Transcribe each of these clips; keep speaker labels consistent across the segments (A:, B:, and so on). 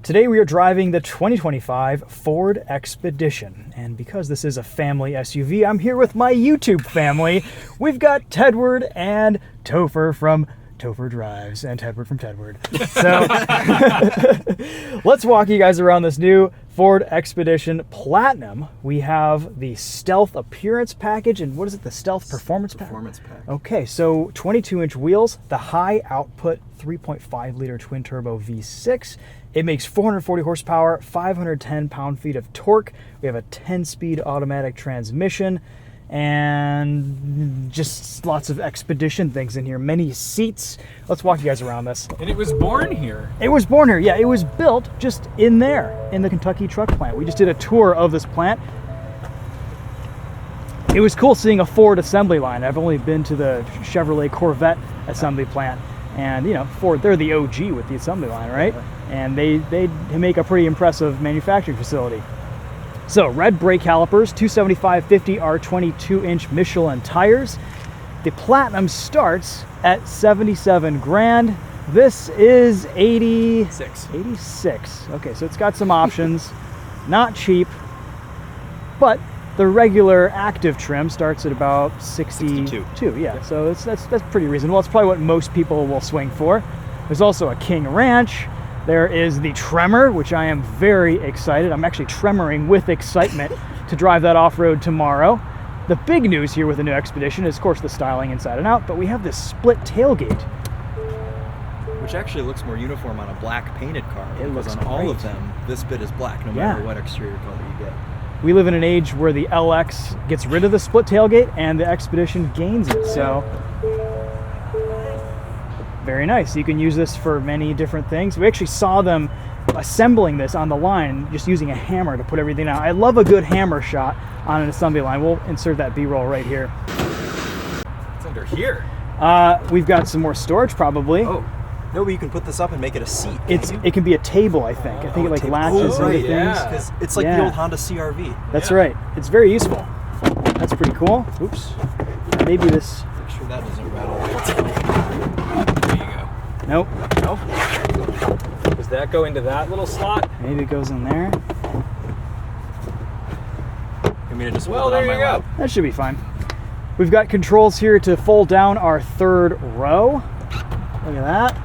A: Today we are driving the 2025 Ford Expedition, and because this is a family SUV, I'm here with my YouTube family. We've got Tedward and Topher from Topher Drives and Tedward from Tedward. So let's walk you guys around this new Ford Expedition Platinum. We have the Stealth Appearance Package, and what is it, the Stealth Performance Pack?
B: Performance Pack.
A: Okay, so 22-inch wheels, the high output 3.5-liter twin-turbo V6. It makes 440 horsepower, 510 pound-feet of torque. We have a 10-speed automatic transmission, and just lots of Expedition things in here. Many seats. Let's walk you guys around this.
C: And it was born here.
A: It was born here, yeah. It was built just in there, in the Kentucky truck plant. We just did a tour of this plant. It was cool seeing a Ford assembly line. I've only been to the Chevrolet Corvette assembly plant. And, you know, Ford, they're the OG with the assembly line, right? And they make a pretty impressive manufacturing facility. So, red brake calipers, 275/50 are 22-inch Michelin tires. The Platinum starts at 77 grand. This is 86. Okay, so it's got some options. Not cheap, but the regular active trim starts at about 62. Yeah, so that's pretty reasonable. It's probably what most people will swing for. There's also a King Ranch. There is the Tremor, which I am very excited. I'm actually tremoring with excitement to drive that off-road tomorrow. The big news here with the new Expedition is, of course, the styling inside and out, but we have this split tailgate.
B: Which actually looks more uniform on a black painted car.
A: It looks
B: on all
A: great.
B: of them, this bit is black, no matter what exterior color you get.
A: We live in an age where the LX gets rid of the split tailgate and the Expedition gains it, so very nice. You can use this for many different things. We actually saw them assembling this on the line, just using a hammer to put everything out. I love a good hammer shot on an assembly line. We'll insert that B-roll right here.
C: It's under here.
A: We've got some more storage probably.
B: Oh, no, but you can put this up and make it a seat.
A: It can be a table, I think. I think it like latches into things.
B: Because it's like the old Honda CR-V.
A: That's right. It's very useful. That's pretty cool. Oops. Maybe this.
B: Make sure that doesn't rattle.
C: There you go.
A: Nope.
C: Nope. Does that go into that little slot?
A: Maybe it goes in there.
B: I mean, it just
C: Well, there you go.
A: That should be fine. We've got controls here to fold down our third row. Look at that.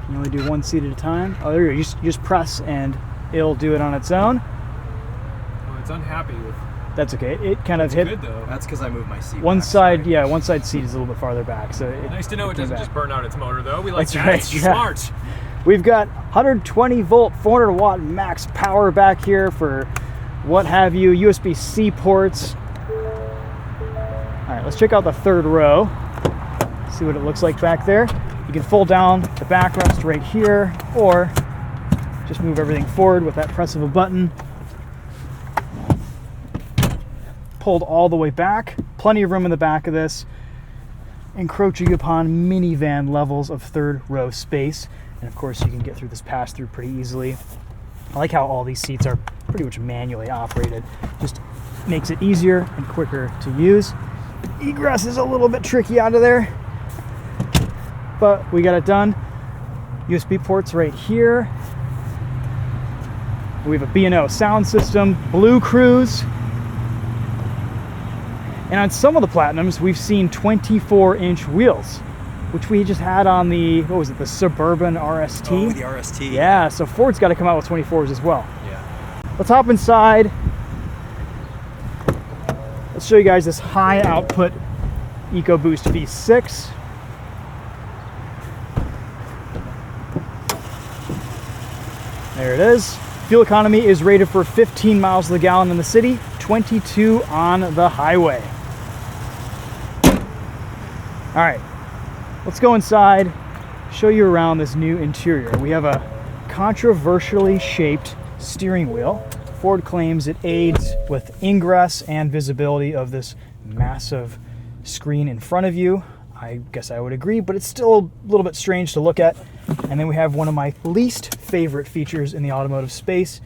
A: You can only do one seat at a time. Oh, there you go. You just press and it'll do it on its own.
C: Oh, it's unhappy with.
A: That's okay. It kind of hit.
C: Good though.
B: That's because I moved my seat.
A: One side, yeah, one side seat is a little bit farther back. So
C: Nice to know it doesn't just burn out its motor though. We like
A: That's
C: that.
A: right,
C: It's
A: yeah.
C: smart.
A: We've got 120 volt, 400 watt max power back here for what have you, USB-C ports. All right, let's check out the third row. See what it looks like back there. You can fold down the backrest right here, or just move everything forward with that press of a button. Pulled all the way back. Plenty of room in the back of this, encroaching upon minivan levels of third row space. And of course, you can get through this pass-through pretty easily. I like how all these seats are pretty much manually operated. Just makes it easier and quicker to use. Egress is a little bit tricky out of there, but we got it done. USB ports right here. We have a B&O sound system, Blue Cruise. And on some of the Platinums, we've seen 24-inch wheels, which we just had on the, what was it, the Suburban RST?
B: Oh, the RST.
A: Yeah, so Ford's got to come out with 24s as well.
B: Yeah.
A: Let's hop inside. Let's show you guys this high output Ecoboost V6. There it is. Fuel economy is rated for 15 miles to the gallon in the city, 22 on the highway. All right, let's go inside, show you around this new interior. We have a controversially shaped steering wheel. Ford claims it aids with ingress and visibility of this massive screen in front of you. I guess I would agree, but it's still a little bit strange to look at. And then we have one of my least favorite features in the automotive space,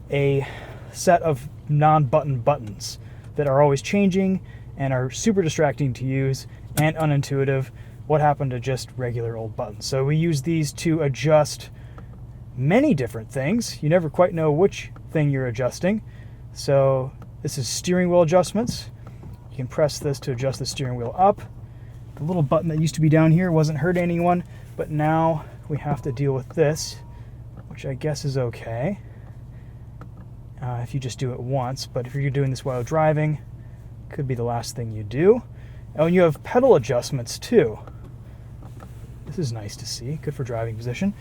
A: a set of non-button buttons that are always changing and are super distracting to use and unintuitive. what happened to just regular old buttons. So we use these to adjust many different things. You never quite know which thing you're adjusting. So this is steering wheel adjustments. You can press this to adjust the steering wheel up. The little button that used to be down here wasn't hurting anyone, but now we have to deal with this, which I guess is okay if you just do it once. But if you're doing this while driving, it could be the last thing you do. Oh, and you have pedal adjustments too. This is nice to see. Good for driving position.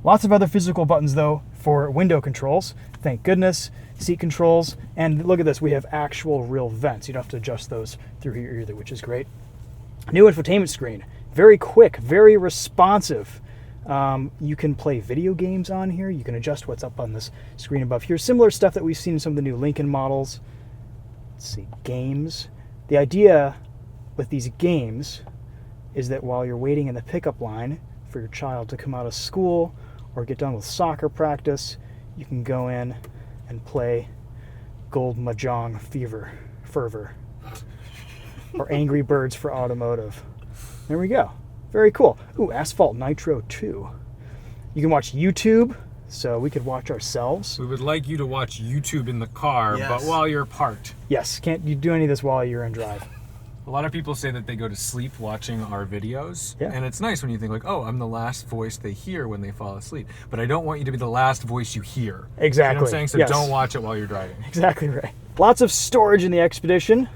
A: Lots of other physical buttons though for window controls. Thank goodness. Seat controls. And look at this. We have actual real vents. You don't have to adjust those through here either, which is great. New infotainment screen. Very quick, very responsive. You can play video games on here. You can adjust what's up on this screen above here. Similar stuff that we've seen in some of the new Lincoln models. Let's see, games. The idea with these games is that while you're waiting in the pickup line for your child to come out of school or get done with soccer practice, you can go in and play Gold Mahjong Fervor or Angry Birds for Automotive. There we go. Very cool. Ooh, Asphalt Nitro 2. You can watch YouTube, so we could watch ourselves.
C: We would like you to watch YouTube in the car,
B: Yes.
C: but while you're parked.
A: Yes, can't you do any of this while you're in drive.
C: A lot of people say that they go to sleep watching our videos,
A: Yeah.
C: and it's nice when you think like, oh, I'm the last voice they hear when they fall asleep. But I don't want you to be the last voice you hear.
A: Exactly.
C: You know what I'm saying? So
A: Yes.
C: don't watch it while you're driving.
A: Exactly right. Lots of storage in the Expedition.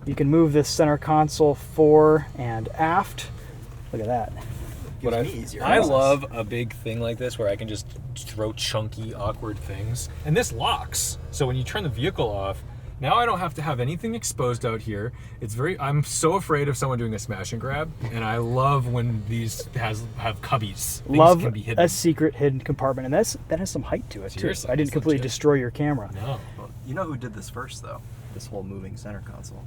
A: You can move this center console fore and aft. Look at that.
B: Gives
C: But
B: me easier
C: I
B: access.
C: love a big thing like this where I can just throw chunky, awkward things. And this locks. So when you turn the vehicle off, now I don't have to have anything exposed out here. I'm so afraid of someone doing a smash and grab, and I love when these have cubbies. Things
A: Love
C: can be hidden.
A: a secret hidden compartment, and that has some height to it too.
C: Seriously,
A: I didn't
C: it's
A: completely
C: legit.
A: destroy your camera.
C: No.
B: Well, you know who did this first, though? This whole moving center console.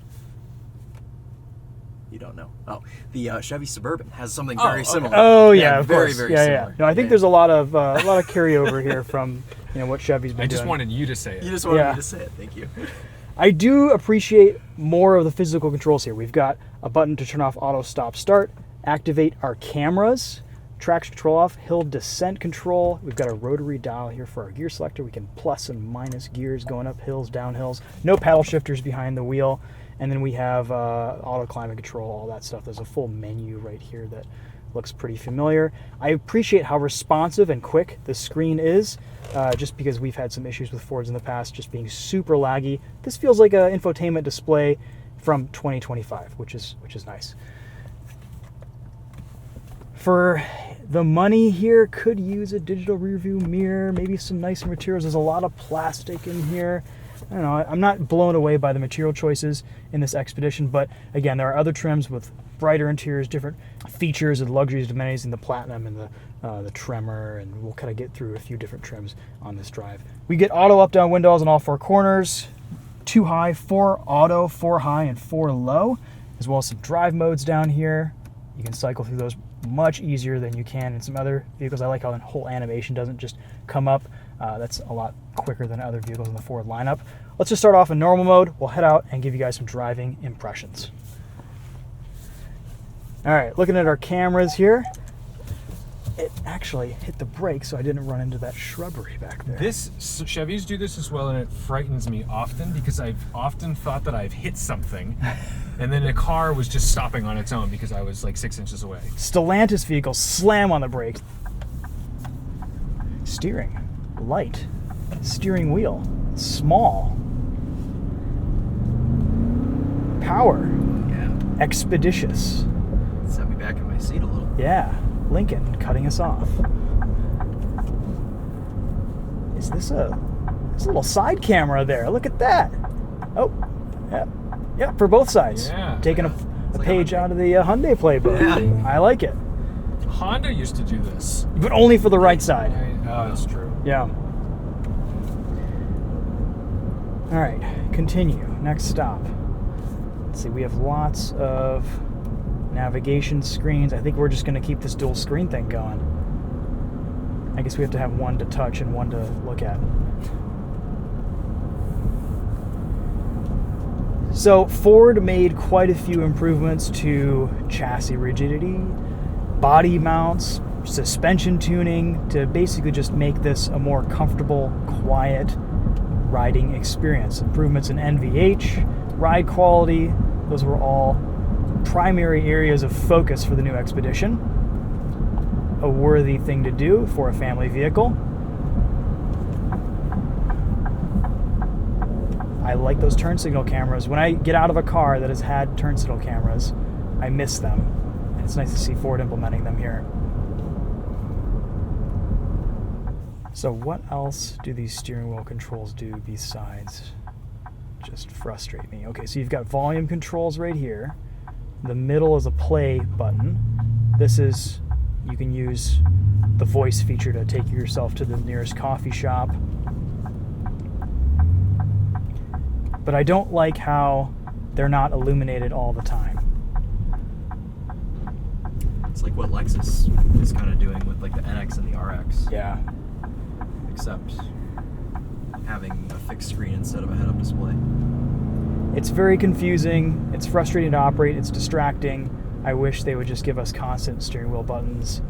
B: You don't know. Oh, the Chevy Suburban has something very
C: okay.
B: similar.
A: Oh yeah, of
B: very,
A: course.
B: very
A: yeah,
B: similar.
A: yeah. No, I think there's a lot of carryover here from what Chevy's been
C: I just
A: doing.
C: wanted you to say it.
B: You just wanted
A: Yeah.
B: me to say it. Thank you.
A: I do appreciate more of the physical controls here. We've got a button to turn off auto stop start, activate our cameras, traction control off, hill descent control. We've got a rotary dial here for our gear selector. We can plus and minus gears going up hills, down hills. No paddle shifters behind the wheel. And then we have auto climate control, all that stuff. There's a full menu right here that looks pretty familiar. I appreciate how responsive and quick the screen is, just because we've had some issues with Fords in the past, just being super laggy. This feels like an infotainment display from 2025, which is nice. For the money here, could use a digital rear view mirror, maybe some nicer materials. There's a lot of plastic in here. I don't know, I'm not blown away by the material choices in this Expedition, but again, there are other trims with brighter interiors, different features and luxuries, amenities in the Platinum and the Tremor, and we'll kind of get through a few different trims on this drive. We get auto up-down windows on all four corners, 2 high, 4 auto, 4 high, and 4 low, as well as some drive modes down here. You can cycle through those much easier than you can in some other vehicles. I like how the whole animation doesn't just come up. That's a lot quicker than other vehicles in the Ford lineup. Let's just start off in normal mode. We'll head out and give you guys some driving impressions. All right, looking at our cameras here. It actually hit the brakes, so I didn't run into that shrubbery back there.
C: Chevys do this as well, and it frightens me often because I've often thought that I've hit something, and then a car was just stopping on its own because I was like 6 inches away.
A: Stellantis vehicles slam on the brakes. Steering, light. Steering wheel, small. Power,
B: Yeah.
A: expeditious.
B: Set me back in my seat a little.
A: Yeah, Lincoln cutting us off. Is this there's a little side camera there? Look at that. Oh, yeah, for both sides.
C: Yeah.
A: Taking
B: It's
A: a
B: like
A: page
B: a-
A: out of the Hyundai playbook.
B: Yeah.
A: I like it,
C: Honda used to do this.
A: but only for the right side.
C: Oh, that's true.
A: Yeah. All right, continue. Next stop. Let's see, we have lots of navigation screens. I think we're just going to keep this dual screen thing going. I guess we have to have one to touch and one to look at. So Ford made quite a few improvements to chassis rigidity, body mounts, suspension tuning to basically just make this a more comfortable, quiet riding experience. Improvements in NVH, ride quality, those were all primary areas of focus for the new Expedition. A worthy thing to do for a family vehicle. I like those turn signal cameras. When I get out of a car that has had turn signal cameras, I miss them. And it's nice to see Ford implementing them here. So what else do these steering wheel controls do besides just frustrate me? Okay, so you've got volume controls right here. The middle is a play button. This is, you can use the voice feature to take yourself to the nearest coffee shop. But I don't like how they're not illuminated all the time.
B: It's like what Lexus is kind of doing with like the NX and the RX.
A: Yeah.
B: Except having a fixed screen instead of a head-up display.
A: It's very confusing. It's frustrating to operate. It's distracting. I wish they would just give us constant steering wheel buttons.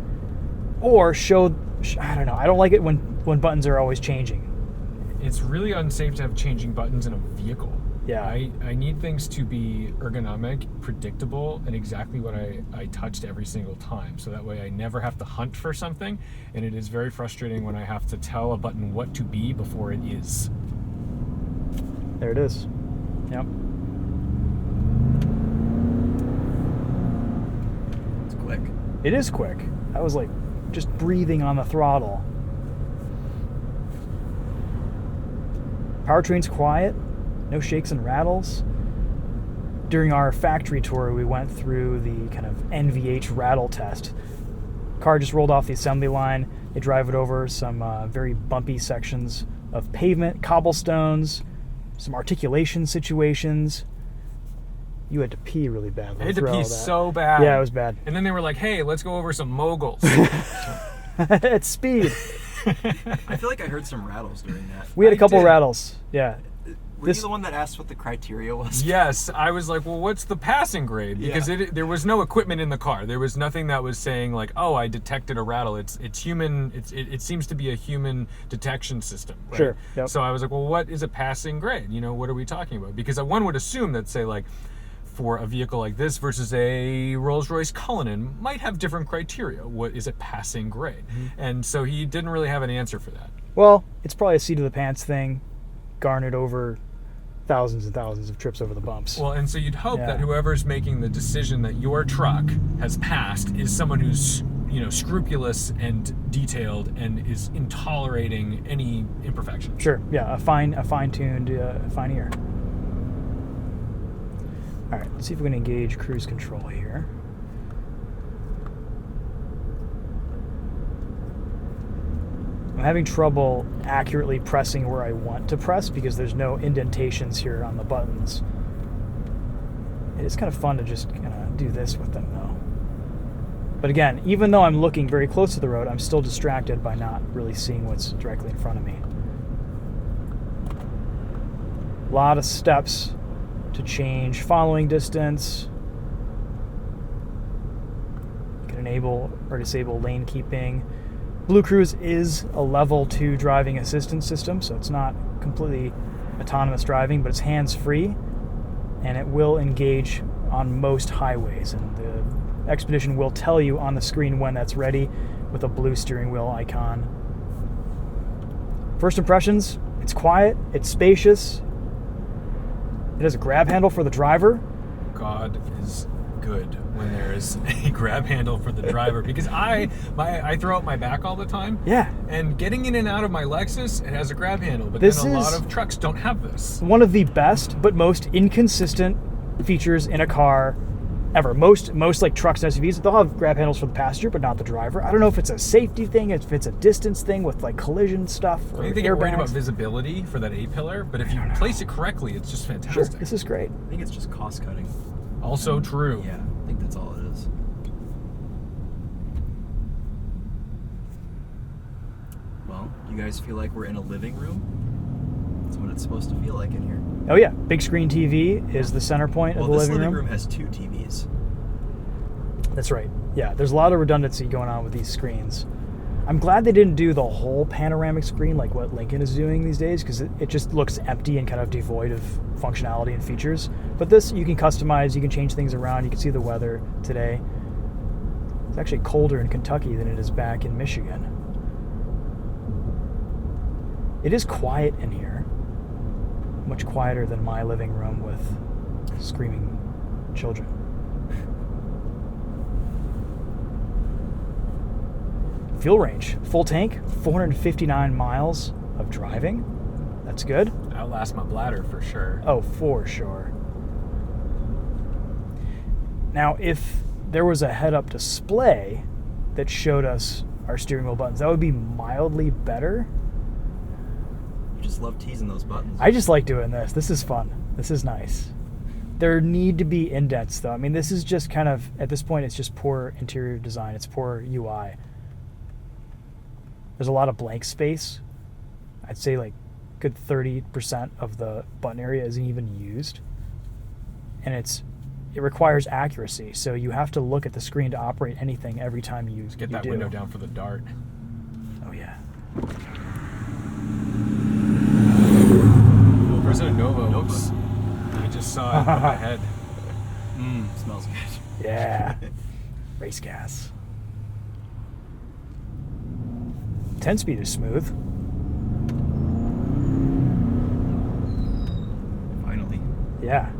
A: Or show, I don't know. I don't like it when buttons are always changing.
C: It's really unsafe to have changing buttons in a vehicle.
A: Yeah.
C: I need things to be ergonomic, predictable, and exactly what I touched every single time. So that way I never have to hunt for something, and it is very frustrating when I have to tell a button what to be before it is.
A: There it is. Yep.
B: It's quick.
A: It is quick. I was like just breathing on the throttle. Powertrain's quiet, no shakes and rattles. During our factory tour, we went through the kind of NVH rattle test. Car just rolled off the assembly line. They drive it over some very bumpy sections of pavement, cobblestones, some articulation situations. You had to pee really badly.
C: I had to
A: through all
C: pee
A: that.
C: so bad.
A: Yeah, it was bad.
C: And then they were like, hey, let's go over some moguls.
A: At speed.
B: I feel like I heard some rattles during that.
A: We had a couple
C: did.
A: rattles. Yeah.
B: Were you the one that asked what the criteria was?
C: Yes, I was like, well, what's the passing grade? Because there was no equipment in the car. There was nothing that was saying like, oh, I detected a rattle. It's human. It seems to be a human detection system. Right?
A: Sure. Yep.
C: So I was like, well, what is a passing grade? You know, what are we talking about? Because one would assume that, say, like, for a vehicle like this versus a Rolls-Royce Cullinan might have different criteria. What is a passing grade? Mm-hmm. And so he didn't really have an answer for that.
A: Well, it's probably a seat of the pants thing, garnered over thousands and thousands of trips over the bumps.
C: Well, and so you'd hope that whoever's making the decision that your truck has passed is someone who's, you know, scrupulous and detailed and is intolerating any imperfection.
A: Sure. Yeah, a fine-tuned, fine ear. All right, let's see if we can engage cruise control here. I'm having trouble accurately pressing where I want to press because there's no indentations here on the buttons. It is kind of fun to just kind of do this with them though. But again, even though I'm looking very close to the road, I'm still distracted by not really seeing what's directly in front of me. A lot of steps to change following distance. You can enable or disable lane keeping. Blue Cruise is a level 2 driving assistance system, so it's not completely autonomous driving, but it's hands-free, and it will engage on most highways. And the Expedition will tell you on the screen when that's ready with a blue steering wheel icon. First impressions, it's quiet, it's spacious. It has a grab handle for the driver.
C: God is good when there is a grab handle for the driver, because I throw out my back all the time.
A: Yeah.
C: And getting in and out of my Lexus, it has a grab handle, but
A: This
C: then a
A: is
C: lot of trucks don't have this.
A: one of the best but most inconsistent features in a car ever. Most like trucks and SUVs, they'll have grab handles for the passenger, but not the driver. I don't know if it's a safety thing, if it's a distance thing with like collision stuff. Or
C: I think you're worried about
A: airbags.
C: visibility for that A-pillar, but if you place it correctly, it's just
A: Sure,
C: fantastic.
A: this is great.
B: I think it's just cost cutting.
C: Also true.
B: Yeah, I think that's all it is. Well, you guys feel like we're in a living room? That's what it's supposed to feel like in here.
A: Oh yeah, big screen TV is the center point of the
B: This
A: living
B: room has 2 TVs.
A: That's right. Yeah, there's a lot of redundancy going on with these screens. I'm glad they didn't do the whole panoramic screen like what Lincoln is doing these days, because it just looks empty and kind of devoid of functionality and features. But this, you can customize, you can change things around, you can see the weather today. It's actually colder in Kentucky than it is back in Michigan. It is quiet in here. Much quieter than my living room with screaming children. Fuel range, full tank, 459 miles of driving. That's good.
C: Outlast my bladder for sure.
A: Oh, for sure. Now, if there was a head-up display that showed us our steering wheel buttons, that would be mildly better.
B: You just love teasing those buttons.
A: I just like doing this. This is fun. This is nice. There need to be indents, though. I mean, this is just kind of, at this point, it's just poor interior design. It's poor UI. There's a lot of blank space. I'd say like good 30% of the button area isn't even used. And it requires accuracy. So you have to look at the screen to operate anything every time you
C: Get that window down for the dart.
A: Oh yeah.
C: President Nova. Oops. I just saw it in my head.
B: Smells good.
A: Yeah. Race gas. 10-speed is smooth.
B: Finally.
A: Yeah.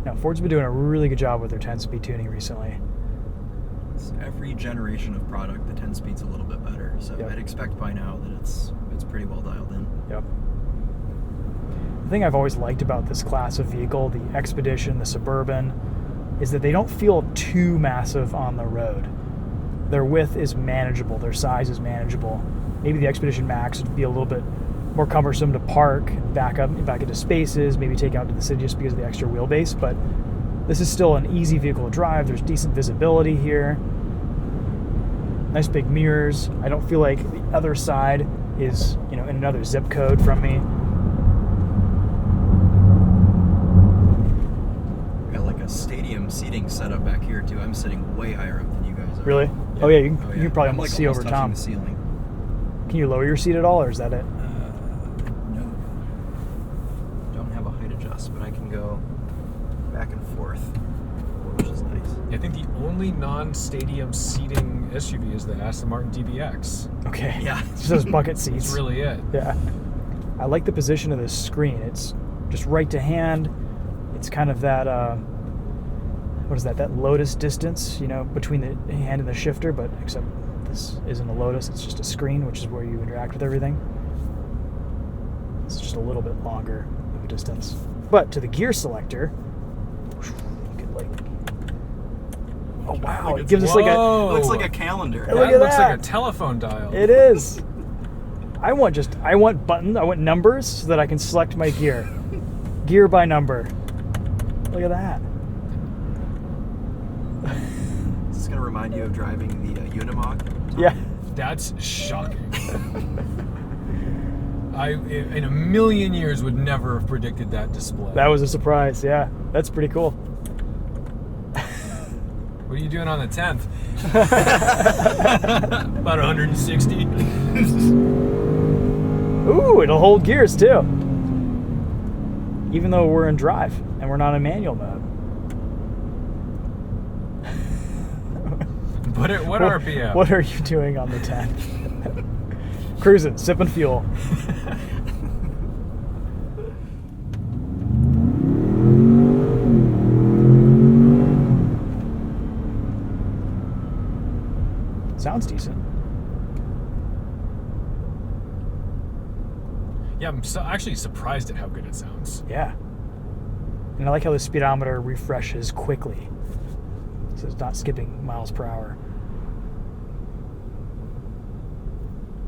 A: Now, Ford's been doing a really good job with their 10-speed tuning recently.
B: So every generation of product, the 10-speed's a little bit better. So
A: Yep.
B: I'd expect by now that it's pretty well dialed in.
A: Yep. The thing I've always liked about this class of vehicle, the Expedition, the Suburban, is that they don't feel too massive on the road. Their width is manageable. Their size is manageable. Maybe the Expedition Max would be a little bit more cumbersome to park, back into spaces, maybe take out to the city just because of the extra wheelbase, but this is still an easy vehicle to drive. There's decent visibility here. Nice big mirrors. I don't feel like the other side is, in another zip code from me.
B: Got like a stadium seating setup back here too. I'm sitting way higher up than you guys are.
A: Really?
B: Yeah.
A: Oh yeah, you
B: Oh,
A: can probably
B: I'm
A: almost
B: like
A: see over
B: almost touching
A: Tom.
B: the ceiling.
A: Can you lower your seat at all, or is that it?
B: No. Don't have a height adjust, but I can go back and forth, which is nice.
C: I think the only non-stadium seating SUV is the Aston Martin DBX.
A: Okay.
B: Yeah.
A: It's just those bucket seats.
C: That's really it.
A: Yeah. I like the position of this screen. It's just right to hand. It's kind of that, what is that? That Lotus distance, between the hand and the shifter, but except this isn't a Lotus, it's just a screen, which is where you interact with everything. It's just a little bit longer of a distance. But to the gear selector, you could oh wow, it gives us like a,
C: Whoa.
B: It looks like a calendar.
A: Look
C: That
A: at
C: looks
A: that.
C: like a telephone dial.
A: it is. I want buttons, I want numbers so that I can select my gear. Gear by number. Look at that.
B: Is this going to remind you of driving the Unimog?
A: Yeah.
C: That's shocking. I, in a million years, would never have predicted that display.
A: That was a surprise, yeah. That's pretty cool.
C: What are you doing on the 10th? About 160.
A: Ooh, it'll hold gears too. Even though we're in drive and we're not in manual mode.
C: What RPM?
A: What are you doing on the 10th? Cruising, sipping fuel. Sounds decent.
C: Yeah, I'm actually surprised at how good it sounds.
A: Yeah. And I like how the speedometer refreshes quickly. So it's not skipping miles per hour.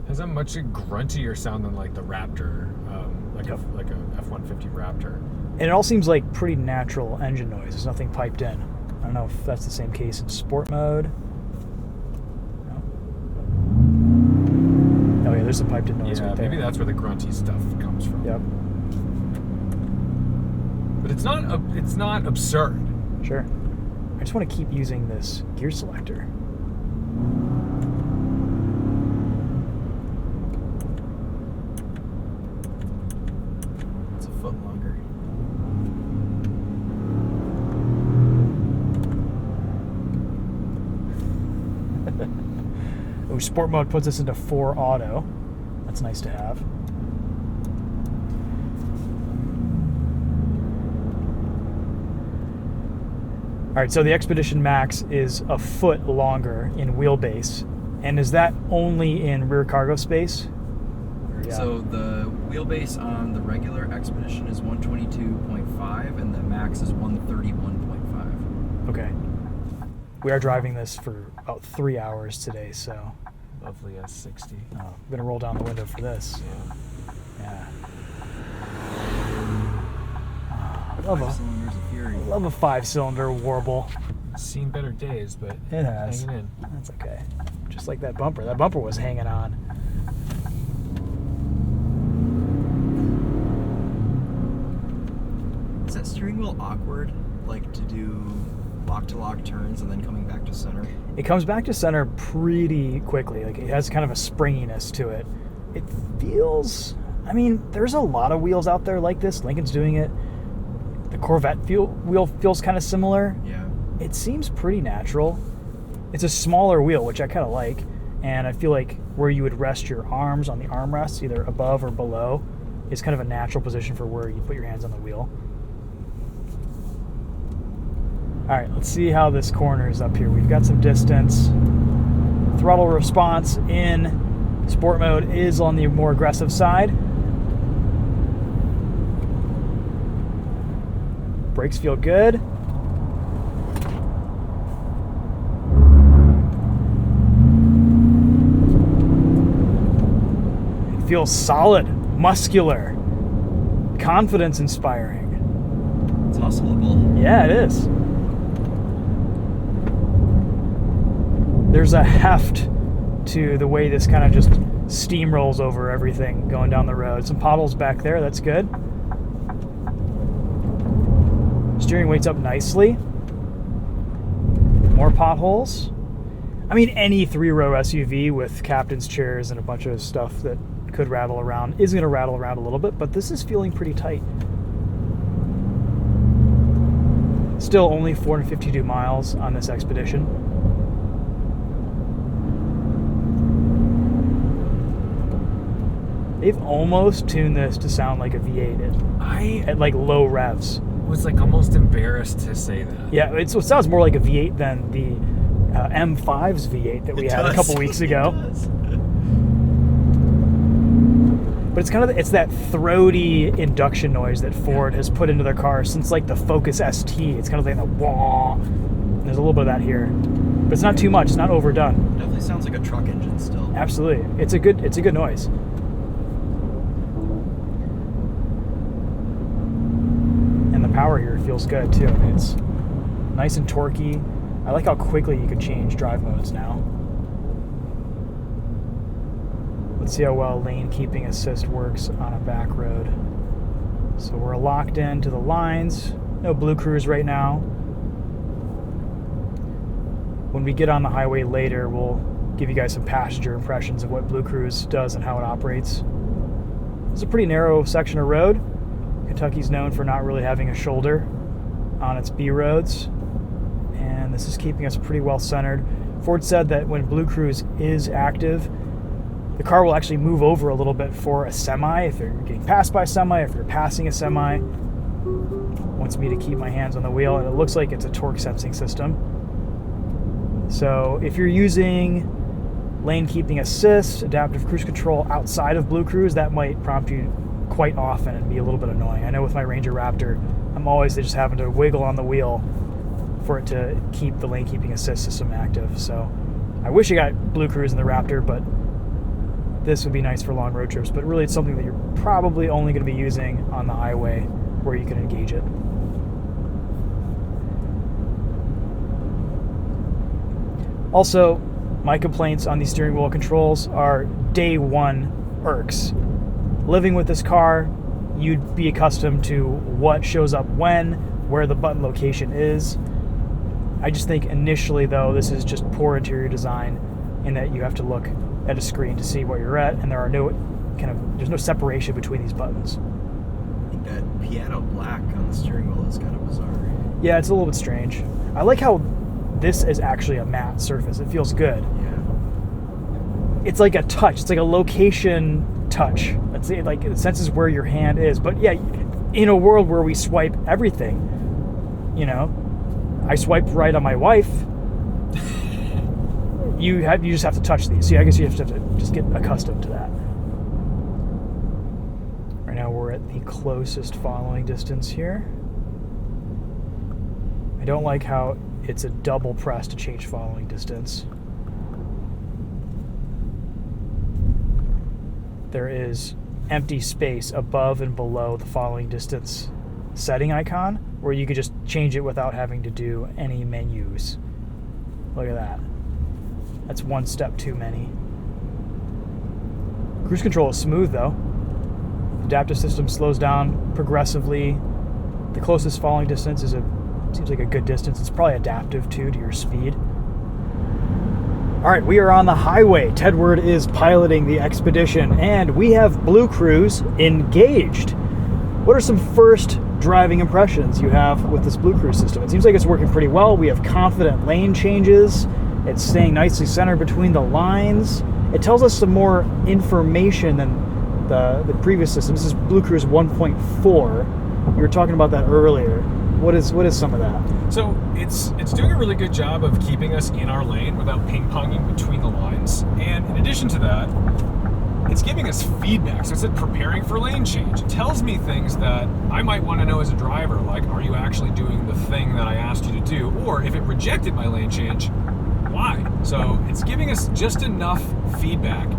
C: Has a much gruntier sound than like the Raptor, like
A: Yep.
C: a F-150 Raptor.
A: And it all seems like pretty natural engine noise. There's nothing piped in. I don't know if that's the same case in sport mode. No. Oh yeah, there's some piped in noise
C: Yeah,
A: right there.
C: maybe that's where the grunty stuff comes from.
A: Yep.
C: but it's not absurd.
A: Sure. I just want to keep using this gear selector.
B: It's a foot longer.
A: Oh, sport mode puts us into 4 auto. That's nice to have. All right, so the Expedition Max is a foot longer in wheelbase. And is that only in rear cargo space? Yeah.
B: So the wheelbase on the regular Expedition is 122.5 and the Max is 131.5.
A: Okay. We are driving this for about 3 hours today, so
C: Lovely S60.
A: I'm going to roll down the window for this.
C: Yeah.
A: Yeah. Love
B: 5 cylinders of fury.
A: a 5-cylinder warble.
C: Seen better days, but
A: It has.
C: hanging in.
A: That's okay. Just like that bumper. That bumper was hanging on.
B: Is that steering wheel awkward? Like to do lock-to-lock turns and then coming back to center?
A: It comes back to center pretty quickly. Like, it has kind of a springiness to it. It feels... I mean, there's a lot of wheels out there like this. Lincoln's doing it. The Corvette wheel feels kind of similar.
B: Yeah.
A: It seems pretty natural. It's a smaller wheel, which I kind of like. And I feel like where you would rest your arms on the armrests, either above or below, is kind of a natural position for where you put your hands on the wheel. All right, let's see how this corner is up here. We've got some distance. Throttle response in sport mode is on the more aggressive side. Brakes feel good. It feels solid, muscular, confidence inspiring.
B: It's hustleable.
A: Yeah, it is. There's a heft to the way this kind of just steamrolls over everything going down the road. Some potholes back there, that's good. Steering weight's up nicely. More potholes. I mean, any 3-row SUV with captain's chairs and a bunch of stuff that could rattle around is going to rattle around a little bit, but this is feeling pretty tight. Still only 452 miles on this Expedition. They've almost tuned this to sound like a V8 at like low revs.
C: Was like almost embarrassed to say that.
A: Yeah, it sounds more like a V8 than the M5's V8 that we had a couple weeks ago. But it's kind of it's that throaty induction noise that Ford has put into their cars since like the Focus ST. It's kind of like the wah. There's a little bit of that here, but it's not too much. It's not overdone.
B: Definitely sounds like a truck engine still.
A: Absolutely, it's a good noise. And the power here feels good too. I mean, it's nice and torquey. I like how quickly you can change drive modes now. Let's see how well lane keeping assist works on a back road. So we're locked into the lines. No Blue Cruise right now. When we get on the highway later, we'll give you guys some passenger impressions of what Blue Cruise does and how it operates. It's a pretty narrow section of road. Kentucky's known for not really having a shoulder on its B roads, and this is keeping us pretty well centered. Ford said that when Blue Cruise is active, the car will actually move over a little bit for a semi. If you're getting passed by a semi, if you're passing a semi, wants me to keep my hands on the wheel, and it looks like it's a torque sensing system. So if you're using lane keeping assist, adaptive cruise control outside of Blue Cruise, that might prompt you quite often and be a little bit annoying. I know with my Ranger Raptor, I'm always just having to wiggle on the wheel for it to keep the lane keeping assist system active. So I wish I got Blue Cruise in the Raptor, but this would be nice for long road trips. But really, it's something that you're probably only going to be using on the highway where you can engage it. Also, my complaints on these steering wheel controls are day one irks. Living with this car, you'd be accustomed to what shows up when, where the button location is. I just think initially, though, this is just poor interior design in that you have to look at a screen to see where you're at, and there's no separation between these buttons.
B: I think that piano black on the steering wheel is kind of bizarre.
A: Yeah, it's a little bit strange. I like how this is actually a matte surface. It feels good.
B: Yeah.
A: It's like a touch. It's like a location touch. It senses where your hand is. But yeah, in a world where we swipe everything, I swipe right on my wife. You just have to touch these. So I guess you have to just get accustomed to that. Right now we're at the closest following distance here. I don't like how it's a double press to change following distance. There is empty space above and below the following distance setting icon where you could just change it without having to do any menus. Look at that. That's one step too many. Cruise control is smooth though. The adaptive system slows down progressively. The closest following distance seems like a good distance. It's probably adaptive too to your speed. All right, we are on the highway. Tedward is piloting the Expedition, and we have Blue Cruise engaged. What are some first driving impressions you have with this Blue Cruise system? It seems like it's working pretty well. We have confident lane changes. It's staying nicely centered between the lines. It tells us some more information than the previous system. This is Blue Cruise 1.4. You were talking about that earlier. What is some of that?
C: So it's doing a really good job of keeping us in our lane without ping-ponging between the lines. And in addition to that, it's giving us feedback. So it's preparing for lane change. It tells me things that I might want to know as a driver, like, are you actually doing the thing that I asked you to do? Or if it rejected my lane change, why? So it's giving us just enough feedback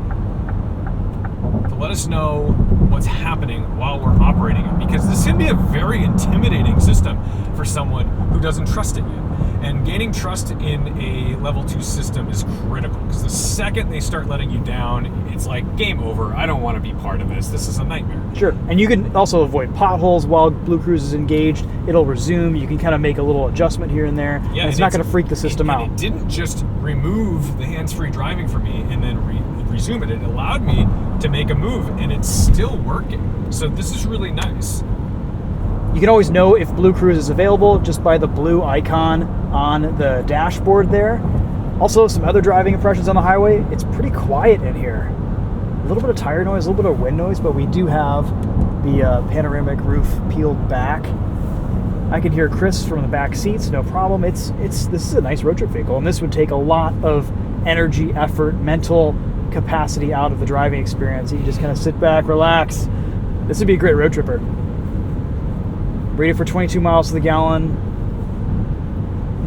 C: to let us know what's happening while we're operating it, because this can be a very intimidating system for someone who doesn't trust it yet. And gaining trust in a level 2 system is critical, because the second they start letting you down, it's like game over. I don't want to be part of this. This is a nightmare.
A: Sure. And you can also avoid potholes while Blue Cruise is engaged. It'll resume. You can kind of make a little adjustment here and there. Yeah, and it's not going to freak the system out.
C: It didn't just remove the hands-free driving for me and then resume it. It allowed me to make a move, and it's still working. So this is really nice.
A: You can always know if Blue Cruise is available just by the blue icon on the dashboard there. Also, some other driving impressions on the highway. It's pretty quiet in here. A little bit of tire noise, a little bit of wind noise, but we do have the panoramic roof peeled back. I can hear Chris from the back seats, no problem. This is a nice road trip vehicle, and this would take a lot of energy, effort, mental capacity out of the driving experience. You can just kind of sit back, relax. This would be a great road tripper. Rated for 22 miles to the gallon.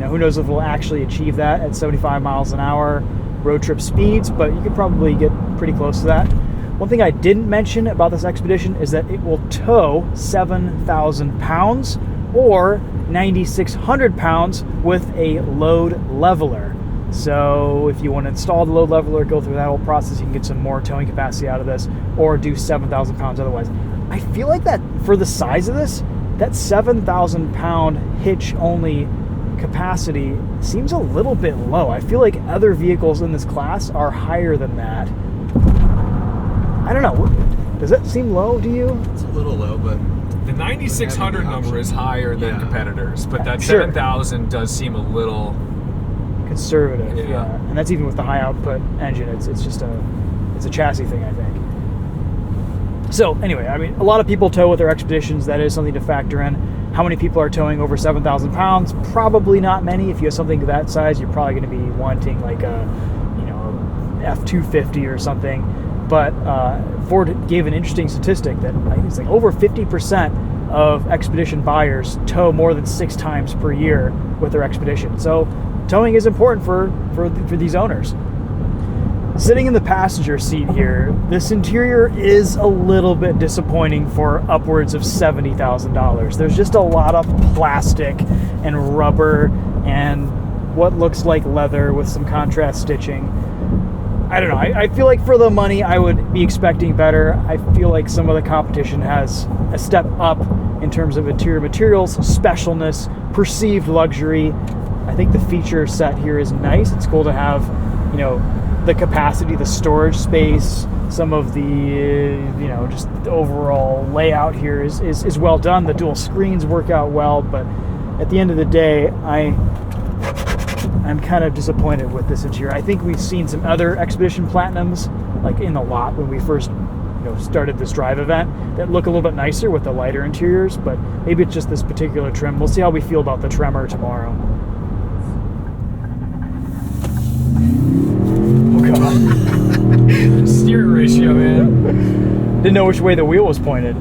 A: Who knows if we'll actually achieve that at 75 miles an hour road trip speeds, but you could probably get pretty close to that. One thing I didn't mention about this Expedition is that it will tow 7,000 pounds or 9,600 pounds with a load leveler. So if you want to install the load leveler, go through that whole process, you can get some more towing capacity out of this, or do 7,000 pounds otherwise. I feel like that for the size of this, that 7,000 pound hitch only capacity seems a little bit low. I feel like other vehicles in this class are higher than that. I don't know. Does that seem low to you?
B: It's a little low, but
C: the 9,600 number is higher than competitors, but that 7,000 does seem a little
A: conservative. Yeah. And that's even with the high output engine. It's just a chassis thing, I think. So anyway, I mean, a lot of people tow with their Expeditions. That is something to factor in. How many people are towing over 7,000 pounds? Probably not many. If you have something of that size, you're probably going to be wanting like a F-250 or something. But Ford gave an interesting statistic that I think it's like over 50% of Expedition buyers tow more than 6 times per year with their Expedition. So towing is important for these owners. Sitting in the passenger seat here, this interior is a little bit disappointing for upwards of $70,000. There's just a lot of plastic and rubber and what looks like leather with some contrast stitching. I don't know. I feel like for the money, I would be expecting better. I feel like some of the competition has a step up in terms of interior materials, specialness, perceived luxury. I think the feature set here is nice. It's cool to have, you know, the capacity, the storage space, some of the, you know, just the overall layout here is well done. The dual screens work out well, but at the end of the day, I'm kind of disappointed with this interior. I think we've seen some other Expedition Platinums, like in the lot when we first, you know, started this drive event, that look a little bit nicer with the lighter interiors, but maybe it's just this particular trim. We'll see how we feel about the Tremor tomorrow. Oh god.
C: Steering ratio, man.
A: Didn't know which way the wheel was pointed.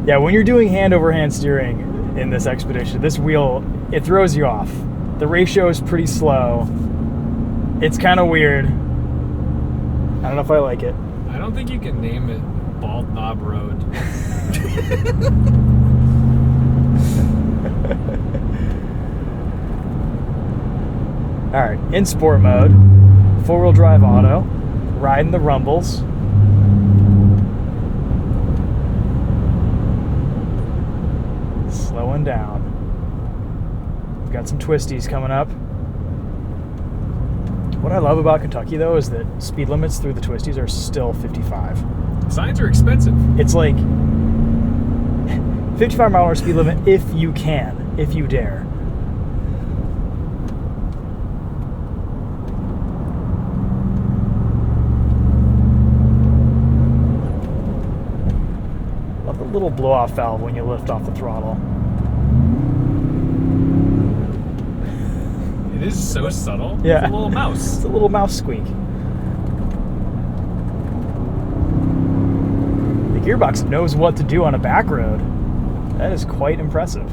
A: Yeah, when you're doing hand-over-hand steering in this Expedition, this wheel, it throws you off. The ratio is pretty slow. It's kind of weird. I don't know if I like it.
C: I don't think you can name it Bald Knob Road.
A: All right, in sport mode, four-wheel drive auto, riding the rumbles. Slowing down. We've got some twisties coming up. What I love about Kentucky, though, is that speed limits through the twisties are still 55.
C: Signs are expensive.
A: It's like 55-mile-an-hour speed limit if you can, if you dare. Love the little blow-off valve when you lift off the throttle.
C: It is so subtle.
A: Yeah.
C: It's a little mouse.
A: It's a little mouse squeak. The gearbox knows what to do on a back road. That is quite impressive.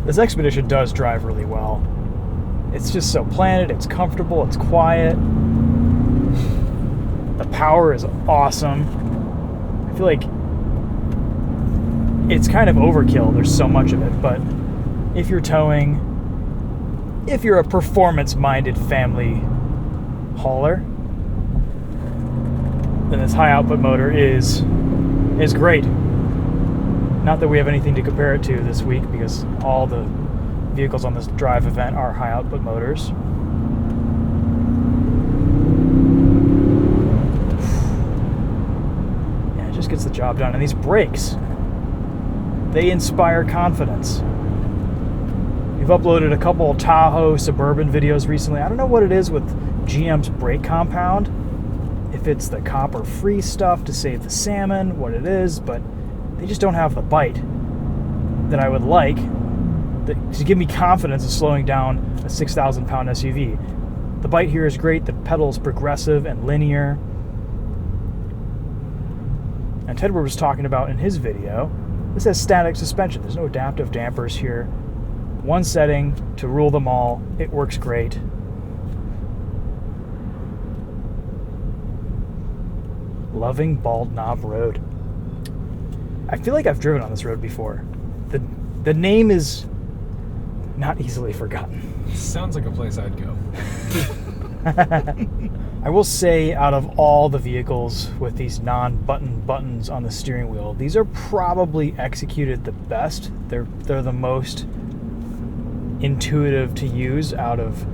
A: This Expedition does drive really well. It's just so planted, it's comfortable, it's quiet. The power is awesome. I feel like it's kind of overkill, there's so much of it, but if you're towing, if you're a performance-minded family hauler, then this high output motor is great. Not that we have anything to compare it to this week, because all the vehicles on this drive event are high output motors. Yeah, it just gets the job done. And these brakes, they inspire confidence. We've uploaded a couple of Tahoe Suburban videos recently. I don't know what it is with GM's brake compound. If it's the copper-free stuff to save the salmon, what it is, but they just don't have the bite that I would like to give me confidence of slowing down a 6,000-pound SUV. The bite here is great. The pedal is progressive and linear. And Tedward was talking about in his video, this has static suspension. There's no adaptive dampers here. One setting to rule them all. It works great. Loving Bald Knob Road. I feel like I've driven on this road before. The name is not easily forgotten.
C: Sounds like a place I'd go.
A: I will say, out of all the vehicles with these non-button buttons on the steering wheel, these are probably executed the best. They're the most intuitive to use out of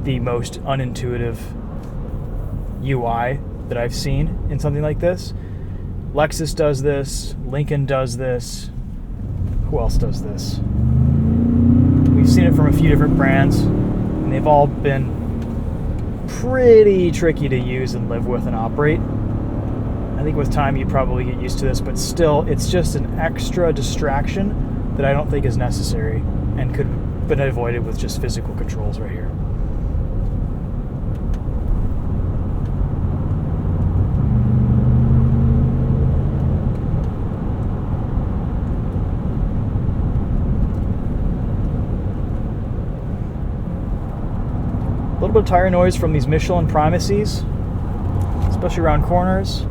A: the most unintuitive UI that I've seen in something like this. Lexus does this, Lincoln does this. Who else does this? We've seen it from a few different brands, and they've all been pretty tricky to use and live with and operate. I think with time you probably get used to this, but still, it's just an extra distraction that I don't think is necessary and could have been avoided with just physical controls right here. little bit of tire noise from these Michelin primacies, especially around corners.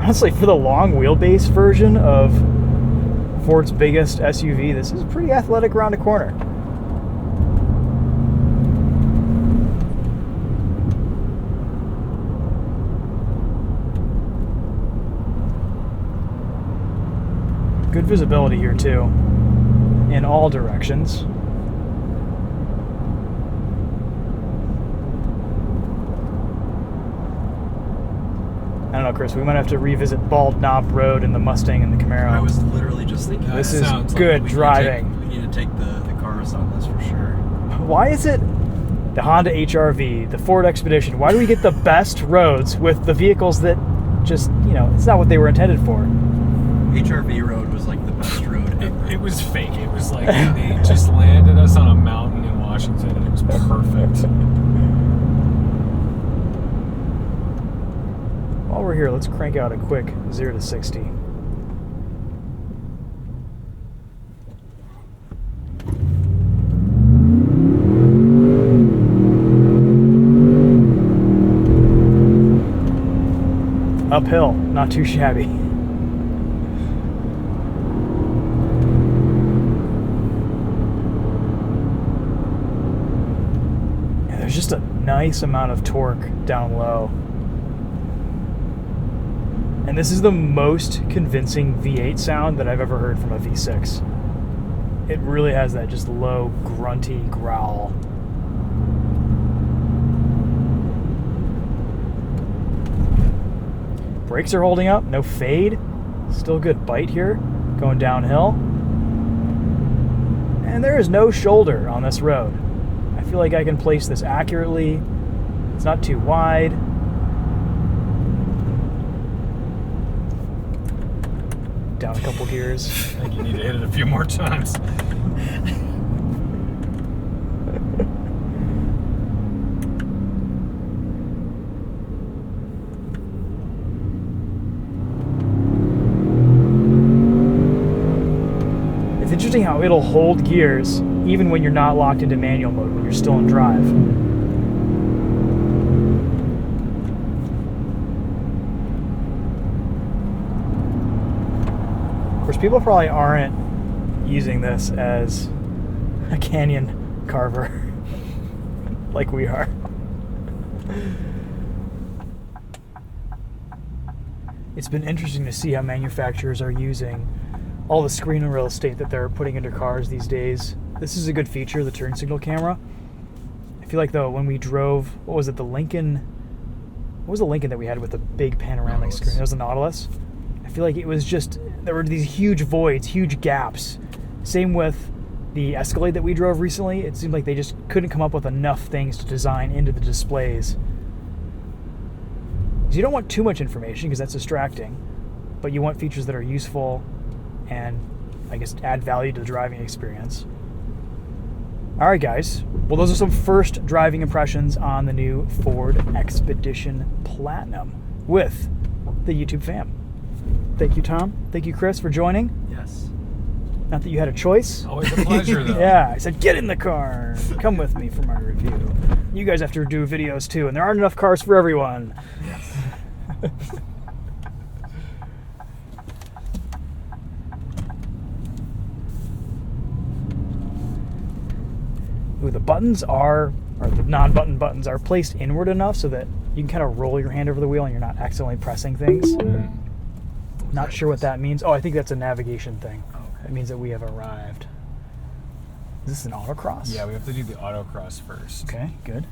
A: Honestly, for the long wheelbase version of Ford's biggest SUV, this is pretty athletic around a corner. Good visibility here too, in all directions. I don't know, Chris, we might have to revisit Bald Knob Road in the Mustang and the Camaro.
B: I was literally just thinking
A: This
B: that.
A: is
C: sounds
A: good
C: like
A: driving.
B: We need to take the cars on this for sure.
A: Why is it the Honda HR-V, the Ford Expedition? Why do we get the best roads with the vehicles that just, you know, it's not what they were intended for?
B: HRV Road was like the best road ever.
C: It was fake. It was like they just landed us on a mountain in Washington, and it was perfect.
A: While we're here, let's crank out a quick 0 to 60. Uphill, not too shabby. Yeah, there's just a nice amount of torque down low. And this is the most convincing V8 sound that I've ever heard from a V6. It really has that just low, grunty growl. Brakes are holding up, no fade. Still good bite here, going downhill. And there is no shoulder on this road. I feel like I can place this accurately. It's not too wide. Down a couple gears.
C: I think you need to hit it a few more times.
A: It's interesting how it'll hold gears even when you're not locked into manual mode, when you're still in drive. Of course, people probably aren't using this as a canyon carver like we are. It's been interesting to see how manufacturers are using all the screen real estate that they're putting into cars these days. This is a good feature, the turn signal camera. I feel like, though, when we drove, what was it, the Lincoln? What was the Lincoln that we had with the big panoramic
C: Nautilus.
A: screen? It was the Nautilus. I feel like it was just, there were these huge voids, huge gaps. Same with the Escalade that we drove recently. It seemed like they just couldn't come up with enough things to design into the displays. Because you don't want too much information because that's distracting, but you want features that are useful and, I guess, add value to the driving experience. All right, guys. Well, those are some first driving impressions on the new Ford Expedition Platinum with the YouTube fam. Thank you, Tom. Thank you, Chris, for joining.
B: Yes.
A: Not that you had a choice.
C: Always a pleasure, though.
A: Yeah, I said, get in the car. Come with me for my review. You guys have to do videos, too, and there aren't enough cars for everyone.
B: Yes.
A: Ooh, the buttons are, or the non-button buttons are placed inward enough so that you can kind of roll your hand over the wheel and you're not accidentally pressing things. Not sure what that means. Oh, I think that's a navigation thing.
B: Okay.
A: It means that we have arrived. Is this an autocross?
C: Yeah, we have to do the autocross first.
A: Okay, good.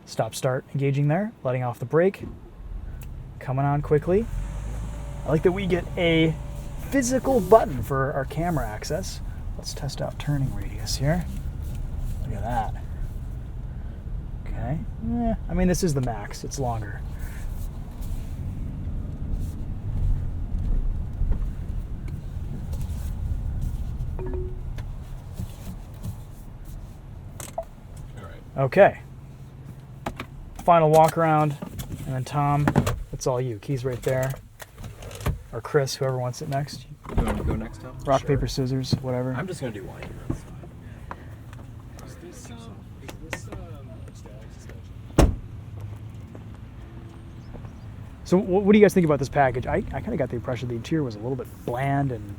A: Stop, start, engaging there, letting off the brake. Coming on quickly. I like that we get a physical button for our camera access. Let's test out turning radius here. Look at that. Okay. I mean, this is the max. It's longer.
C: All right.
A: Okay. Final walk around, and then Tom, it's all you. Keys right there. Or Chris, whoever wants it next.
B: You want to go next? stuff?
A: Rock,
B: Sure.
A: paper, scissors, whatever.
B: I'm just gonna do winding rods.
C: Is this
A: So what do you guys think about this package? I kind of got the impression the interior was a little bit bland and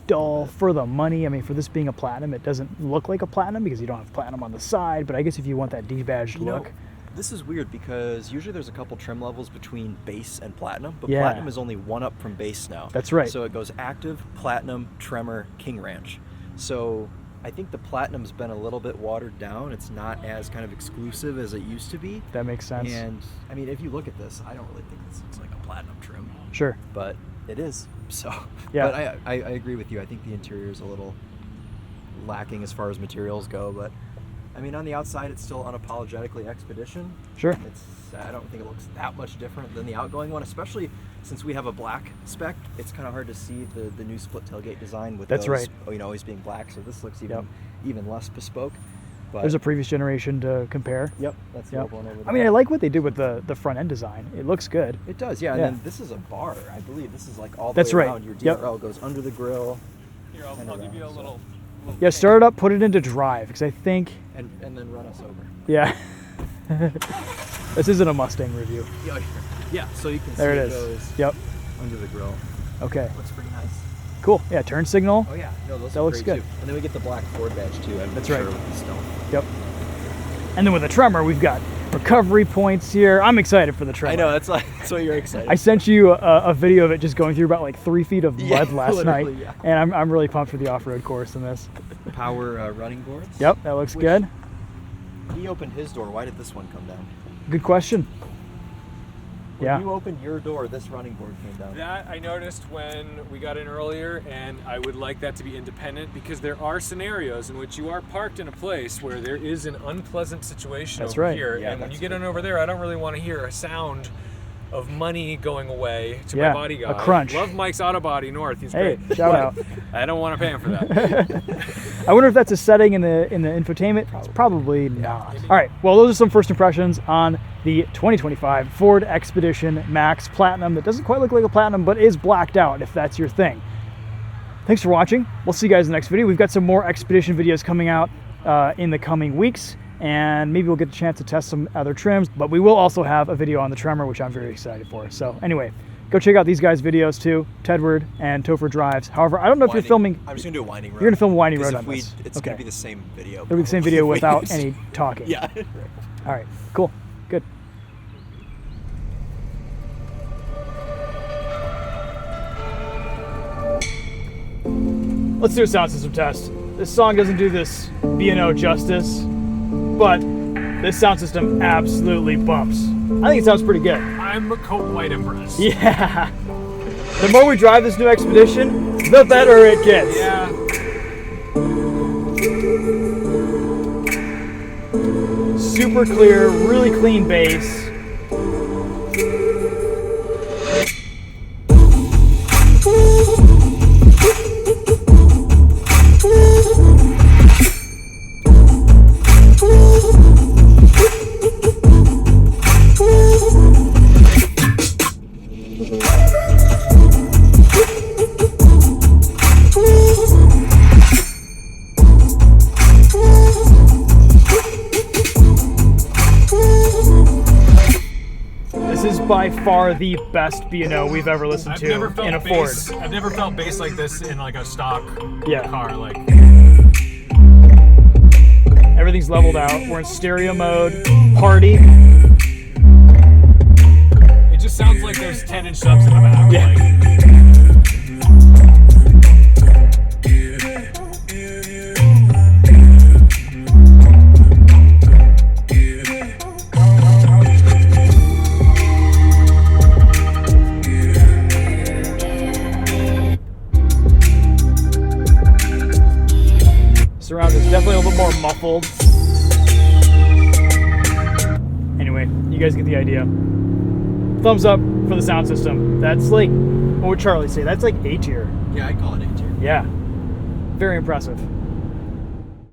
A: dull for the money. I mean, for this being a platinum, it doesn't look like a platinum because you don't have platinum on the side, but I guess if you want that debadged look.
B: This is weird because usually there's a couple trim levels between base and platinum, but
A: Yeah.
B: platinum is only one up from base now.
A: That's right.
B: So it goes active, platinum, tremor, King Ranch. So I think the platinum's been a little bit watered down. It's not as kind of exclusive as it used to be.
A: That makes sense.
B: And I mean, if you look at this, I don't really think this looks like a platinum trim,
A: Sure.
B: but it is. So,
A: Yeah.
B: But I agree with you. I think the interior is a little lacking as far as materials go, but I mean, on the outside, it's still unapologetically Expedition.
A: Sure.
B: I don't think it looks that much different than the outgoing one, especially since we have a black spec. It's kind of hard to see the new split tailgate design with
A: That's
B: those,
A: right.
B: always being black. So this looks
A: Yep.
B: even less bespoke. But
A: There's a previous generation to compare.
B: Yep, that's the
A: Yep.
B: old one over there.
A: I mean, I like what they did with the front end design. It looks good.
B: It does, yeah.
A: Yeah.
B: And then this is a bar, I believe. This is like all the
A: That's
B: way
A: right.
B: around. Your
A: Yep.
B: DRL goes under the grill
C: Here, I'll
B: And
C: give you a
B: around, so.
C: little.
A: Yeah, start it up, put it into drive, because I think,
B: and then run us over.
A: yeah. This isn't a Mustang review.
B: Yeah, so you can
A: There
B: see
A: it
B: it
A: is.
B: goes
A: Yep.
B: under the grill.
A: Okay.
B: Looks pretty nice.
A: Cool. Yeah, turn signal.
B: Oh yeah, no, those
A: That
B: are
A: looks
B: great
A: good.
B: too. And then we get the black Ford badge too. I'm
A: That's
B: sure
A: right.
B: with the stone.
A: Yep. And then with the Tremor, we've got recovery points here. I'm excited for the Tremor.
B: I know that's what you're excited.
A: I sent you a video of it just going through about like 3 feet of
B: Yeah,
A: mud last night,
B: literally, yeah.
A: and I'm really pumped for the off-road course in this.
B: Power running boards.
A: Yep, that looks
B: Which-
A: good.
B: He opened his door. Why did this one come down?
A: Good question.
B: When
A: Yeah.
B: you opened your door, this running board came down.
C: That I noticed when we got in earlier, and I would like that to be independent because there are scenarios in which you are parked in a place where there is an unpleasant situation
A: That's
C: over
A: right.
C: here,
B: Yeah,
C: and when
B: that's
C: you get
B: a
C: in
B: good
C: over
B: point.
C: there, I don't really want to hear a sound of money going away to
A: Yeah,
C: my body guy.
A: a crunch.
C: Love Mike's Auto Body North. He's
A: Hey,
C: great.
A: shout
C: But
A: out.
C: I don't want to pay him for that.
A: I wonder if that's a setting in the infotainment. It's probably not. All right. Well, those are some first impressions on the 2025 Ford Expedition Max Platinum. That doesn't quite look like a Platinum, but is blacked out. If that's your thing. Thanks for watching. We'll see you guys in the next video. We've got some more Expedition videos coming out in the coming weeks, and maybe we'll get a chance to test some other trims. But we will also have a video on the Tremor, which I'm very excited for. So anyway, go check out these guys' videos too, Tedward and Topher Drives. However, I don't know if you're filming.
B: I'm just gonna do a winding road.
A: You're gonna film a winding
B: 'Cause
A: road
B: if
A: on this.
B: It's
A: Okay.
B: gonna be the same video.
A: It'll be the same video
B: probably.
A: without any talking.
B: Yeah.
A: All right. Cool. Good. Let's do a sound system test. This song doesn't do this B&O justice, but this sound system absolutely bumps. I think it sounds pretty good.
C: I'm quite impressed.
A: Yeah. The more we drive this new Expedition, the better it gets.
C: Yeah.
A: Super clear, really clean bass. This is by far the best B&O we've ever listened
C: I've
A: to
C: never felt
A: in a Ford.
C: bass. I've never felt bass like this in like a stock
A: Yeah.
C: car. Like
A: Everything's leveled out. We're in stereo mode. Party.
C: it just sounds like there's 10-inch subs in the back.
A: Yeah.
C: Like,
A: Surround is definitely a little bit more muffled. Anyway, you guys get the idea. Thumbs up for the sound system. That's like, what would Charlie say? That's like A tier.
B: Yeah, I'd call it A tier.
A: Yeah. Very impressive.